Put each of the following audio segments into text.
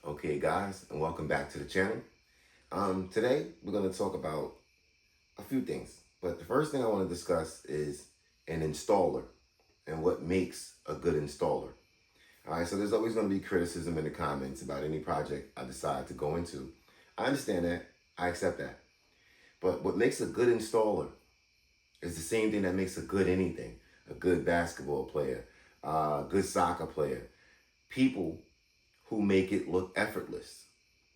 Okay, guys, and welcome back to the channel. Today we're going to talk about a few things, but the first thing I want to discuss is an installer and what makes a good installer. All right, so there's always going to be criticism in the comments about any project I decide to go into. I understand that. I accept that. But what makes a good installer is the same thing that makes a good anything. A good basketball player, a good soccer player. People who make it look effortless.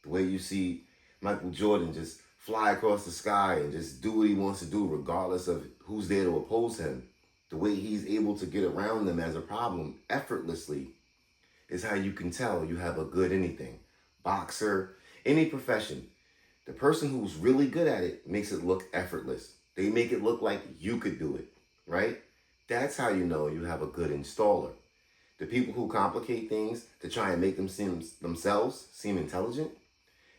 The way you see Michael Jordan just fly across the sky and just do what he wants to do regardless of who's there to oppose him. The way he's able to get around them as a problem effortlessly is how you can tell you have a good anything. Boxer, any profession. The person who's really good at it makes it look effortless. They make it look like you could do it, right? That's how you know you have a good installer. The people who complicate things to try and make themselves seem intelligent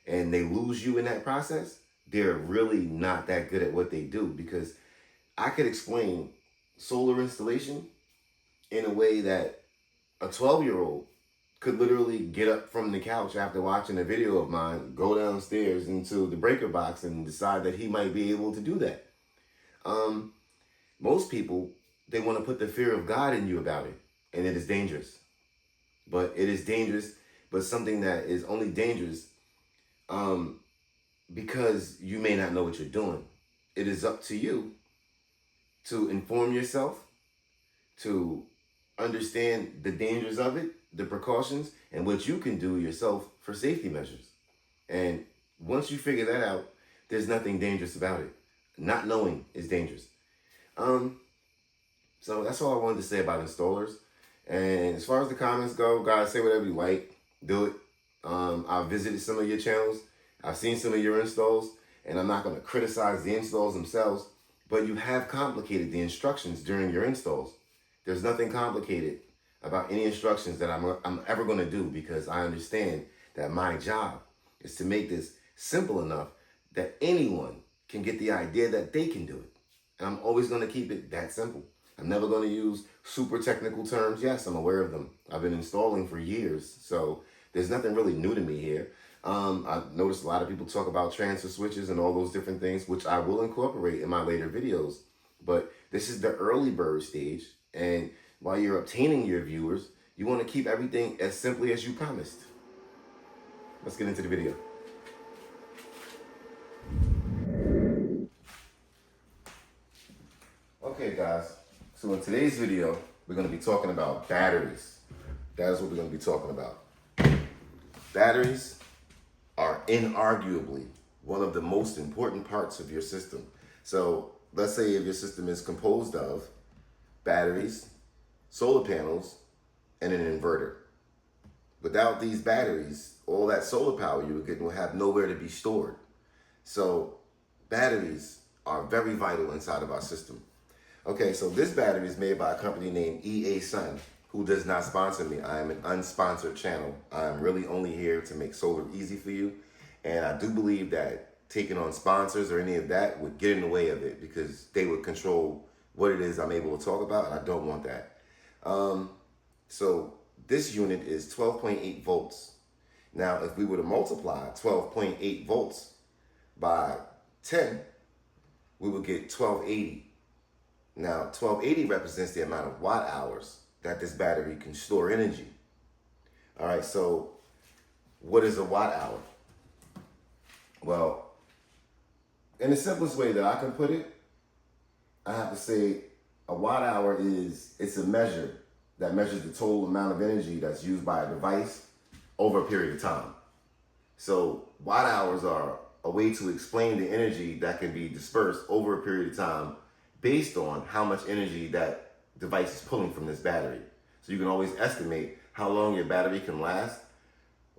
and they lose you in that process, they're really not that good at what they do, because I could explain solar installation in a way that a 12-year-old could literally get up from the couch after watching a video of mine, go downstairs into the breaker box and decide that he might be able to do that. Most people, they want to put the fear of God in you about it, and it is dangerous. But it is dangerous, but something that is only dangerous because you may not know what you're doing. It is up to you to inform yourself, to understand the dangers of it, the precautions, and what you can do yourself for safety measures. And once you figure that out, there's nothing dangerous about it. Not knowing is dangerous. So that's all I wanted to say about installers. And as far as the comments go, guys, say whatever you like. Do it. I've visited some of your channels. I've seen some of your installs, and I'm not going to criticize the installs themselves, but you have complicated the instructions during your installs. There's nothing complicated about any instructions that I'm ever going to do, because I understand that my job is to make this simple enough that anyone can get the idea that they can do it. And I'm always going to keep it that simple. I'm never going to use super technical terms. Yes, I'm aware of them. I've been installing for years, so there's nothing really new to me here. I've noticed a lot of people talk about transfer switches and all those different things, which I will incorporate in my later videos. But this is the early bird stage, and while you're obtaining your viewers, you want to keep everything as simply as you promised. Let's get into the video. Okay, guys. So in today's video, we're going to be talking about batteries. That is what we're going to be talking about. Batteries are inarguably one of the most important parts of your system. So let's say if your system is composed of batteries, solar panels, and an inverter. Without these batteries, all that solar power you would get will have nowhere to be stored. So batteries are very vital inside of our system. Okay, so this battery is made by a company named EA Sun, who does not sponsor me. I am an unsponsored channel. I am really only here to make solar easy for you. And I do believe that taking on sponsors or any of that would get in the way of it, because they would control what it is I'm able to talk about, and I don't want that. So this unit is 12.8 volts. Now, if we were to multiply 12.8 volts by 10, we would get 1280. Now, 1280 represents the amount of watt hours that this battery can store energy. All right, so what is a watt hour? Well, in the simplest way that I can put it, I have to say a watt hour it's a measure that measures the total amount of energy that's used by a device over a period of time. So watt hours are a way to explain the energy that can be dispersed over a period of time based on how much energy that device is pulling from this battery. So you can always estimate how long your battery can last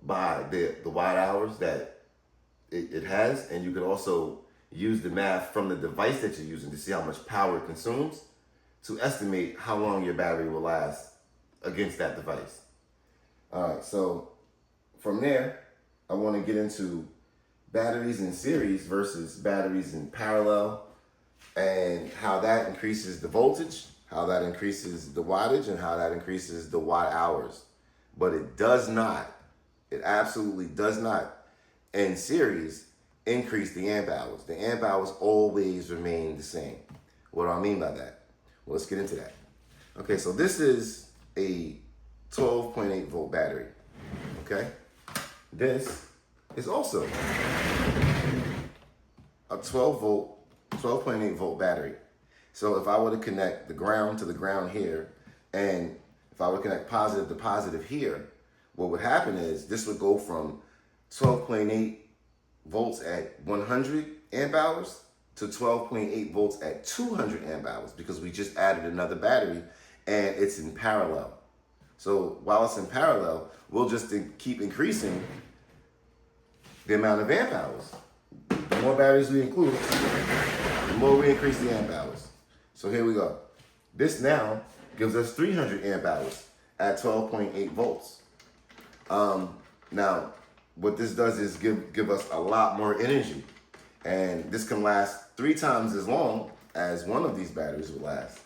by the watt hours that it has, and you can also use the math from the device that you're using to see how much power it consumes to estimate how long your battery will last against that device. All right, so from there, I want to get into batteries in series versus batteries in parallel, and how that increases the voltage, how that increases the wattage, and how that increases the watt hours. But it does not It absolutely does not, in series, increase the amp hours. The amp hours always remain the same. What do I mean by that? Well, let's get into that. Okay, so this is a 12.8 volt battery. Okay, this is also a 12.8 volt battery. So if I were to connect the ground to the ground here, and if I were to connect positive to positive here, what would happen is this would go from 12.8 volts at 100 amp hours to 12.8 volts at 200 amp hours, because we just added another battery and it's in parallel. So while it's in parallel, we'll just keep increasing the amount of amp hours. The more batteries we include, the more we increase the amp hours. So here we go. This now gives us 300 amp hours at 12.8 volts. Now, what this does is give us a lot more energy. And this can last 3 times as long as one of these batteries would last.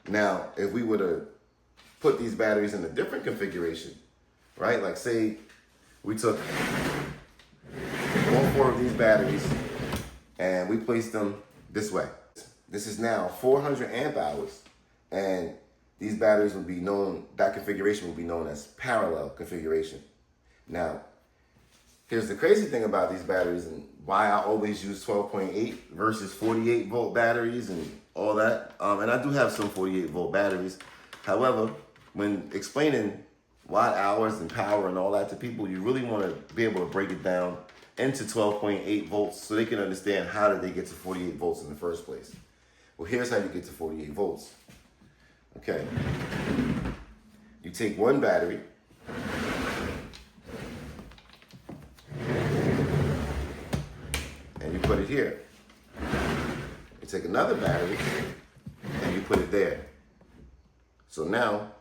Now, if we were to put these batteries in a different configuration, right? Like say we took all 4 of these batteries and we placed them this way. This is now 400 amp hours, and these batteries would be known, that configuration would be known as parallel configuration. Now, here's the crazy thing about these batteries and why I always use 12.8 versus 48 volt batteries and all that. And I do have some 48 volt batteries. However, when explaining watt hours and power and all that to people, you really want to be able to break it down into 12.8 volts so they can understand how did they get to 48 volts in the first place. Well, here's how you get to 48 volts. Okay. You take one battery, and you put it here. You take another battery, and you put it there. So now,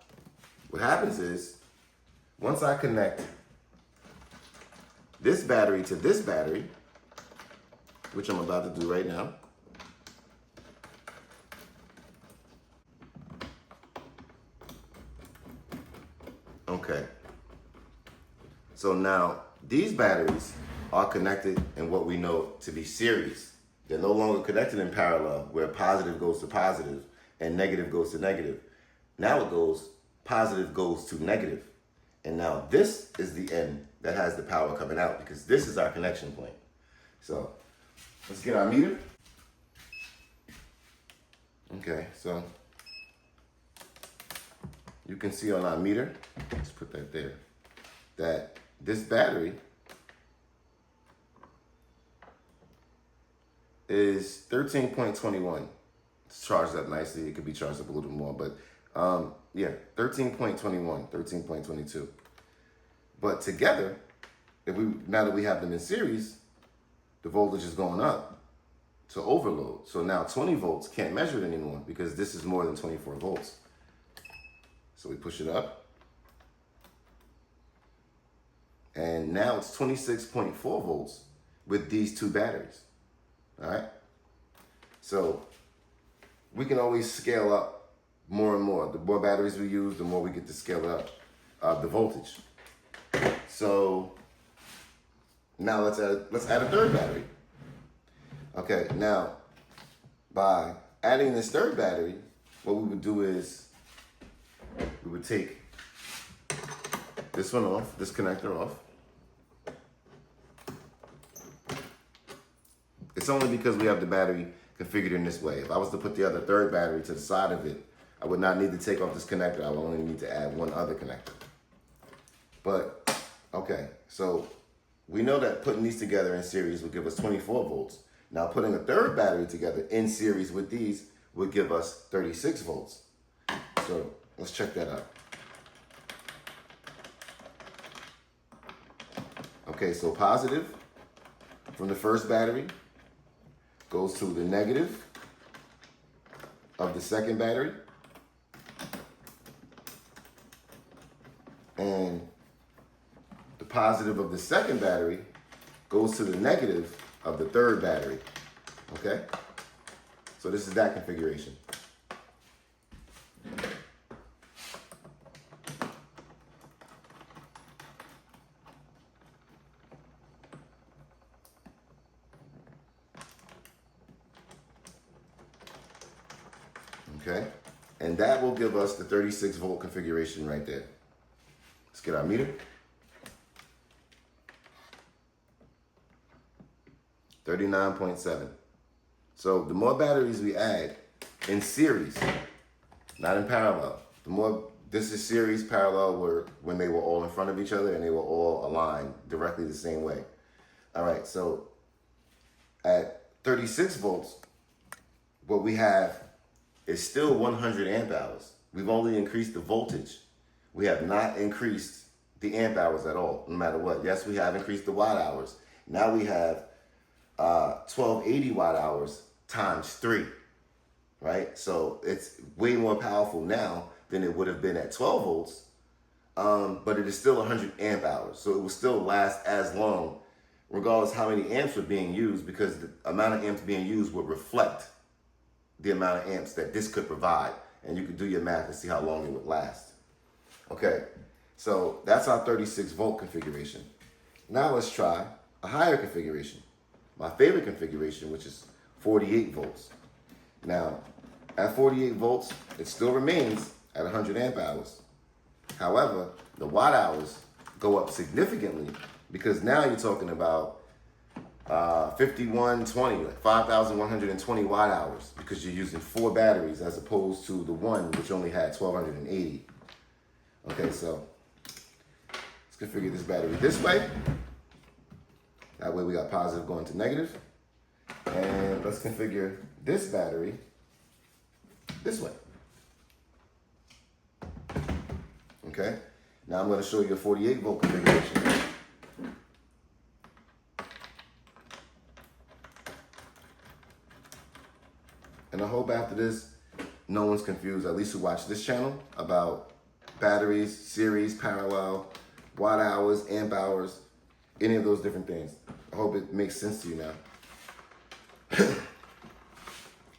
what happens is, once I connect this battery to this battery, which I'm about to do right now, okay. So now these batteries are connected in what we know to be series. They're no longer connected in parallel, where positive goes to positive and negative goes to negative. Now it goes, positive goes to negative. And now this is the end that has the power coming out, because this is our connection point. So let's get our meter. Okay, so you can see on our meter, let's put that there, that this battery is 13.21. It's charged up nicely. It could be charged up a little bit more, but yeah, 13.21, 13.22. But together, now that we have them in series, the voltage is going up to overload. So now 20 volts can't measure it anymore because this is more than 24 volts. So we push it up. And now it's 26.4 volts with these 2 batteries. All right? So we can always scale up more and more. The more batteries we use, the more we get to scale up the voltage. So now let's add a third battery. Okay, now by adding this third battery, what we would do is we would take this one off, this connector off. It's only because we have the battery configured in this way. If I was to put the other third battery to the side of it, I would not need to take off this connector. I would only need to add one other connector. But, okay, so we know that putting these together in series would give us 24 volts. Now putting a third battery together in series with these would give us 36 volts. So let's check that out. Okay, so positive from the first battery goes to the negative of the second battery. And the positive of the second battery goes to the negative of the third battery. Okay? So this is that configuration. Okay? And that will give us the 36 volt configuration right there. Let's get our meter. 39.7. So the more batteries we add in series, not in parallel, the more, this is series, parallel were when they were all in front of each other and they were all aligned directly the same way. All right, so at 36 volts, what we have is still 100 amp hours. We've only increased the voltage. We have not increased the amp hours at all, no matter what. Yes, we have increased the watt hours. Now we have 1280 watt hours times 3, right? So it's way more powerful now than it would have been at 12 volts, but it is still 100 amp hours. So it will still last as long, regardless how many amps are being used, because the amount of amps being used would reflect the amount of amps that this could provide. And you could do your math and see how long it would last. Okay, so that's our 36 volt configuration. Now let's try a higher configuration. My favorite configuration, which is 48 volts. Now, at 48 volts, it still remains at 100 amp hours. However, the watt hours go up significantly because now you're talking about 5120, like 5,120 watt hours, because you're using 4 batteries as opposed to the one which only had 1,280. Okay, so let's configure this battery this way. That way we got positive going to negative. And let's configure this battery this way. Okay, now I'm going to show you a 48 volt configuration. And I hope after this, no one's confused, at least who watch this channel, about batteries, series, parallel, watt hours, amp hours, any of those different things. I hope it makes sense to you now.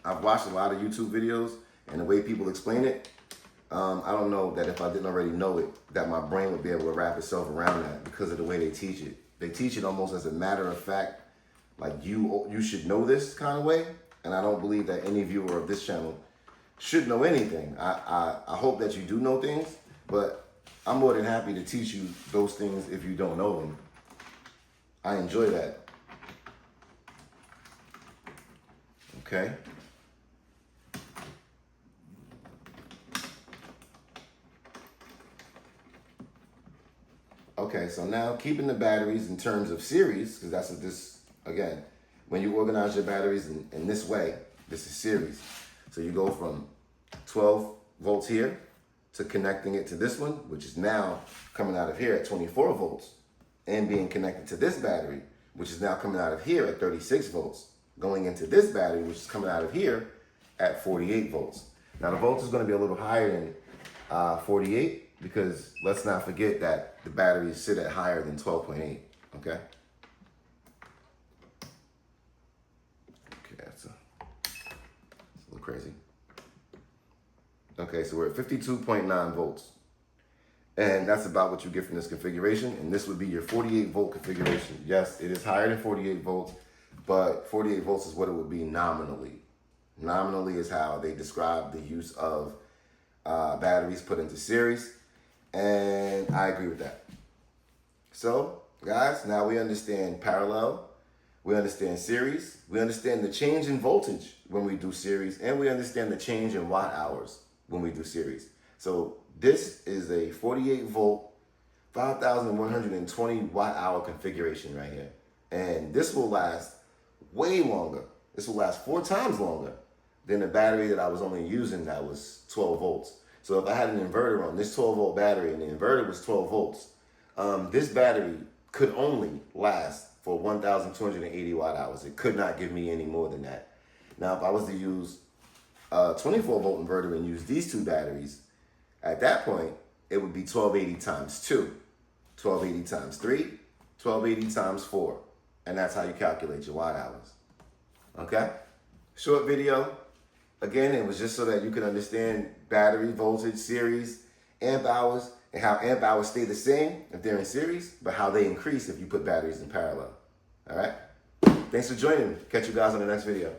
I've watched a lot of YouTube videos, and the way people explain it, I don't know that if I didn't already know it, that my brain would be able to wrap itself around that because of the way they teach it. They teach it almost as a matter of fact, like you should know this kind of way. And I don't believe that any viewer of this channel should know anything. I hope that you do know things, but I'm more than happy to teach you those things if you don't know them. I enjoy that. Okay. Okay, so now keeping the batteries in terms of series, because that's what this, again, when you organize your batteries in this way, this is series. So you go from 12 volts here to connecting it to this one, which is now coming out of here at 24 volts, and being connected to this battery, which is now coming out of here at 36 volts, going into this battery, which is coming out of here at 48 volts. Now the volts is going to be a little higher than 48, because let's not forget that the batteries sit at higher than 12.8, okay? That's a little crazy. Okay, so we're at 52.9 volts. And that's about what you get from this configuration. And this would be your 48 volt configuration. Yes, it is higher than 48 volts, but 48 volts is what it would be nominally. Nominally is how they describe the use of batteries put into series. And I agree with that. So, guys, now we understand parallel. We understand series. We understand the change in voltage when we do series. And we understand the change in watt hours when we do series. So this is a 48 volt, 5,120 watt hour configuration right here. And this will last way longer. This will last 4 times longer than the battery that I was only using that was 12 volts. So if I had an inverter on this 12 volt battery and the inverter was 12 volts, this battery could only last for 1,280 watt hours. It could not give me any more than that. Now, if I was to use a 24 volt inverter and use these 2 batteries, at that point, it would be 1280 times 2, 1280 times 3, 1280 times 4. And that's how you calculate your watt hours. Okay? Short video. Again, it was just so that you can understand battery, voltage, series, amp hours, and how amp hours stay the same if they're in series, but how they increase if you put batteries in parallel. All right? Thanks for joining me. Catch you guys on the next video.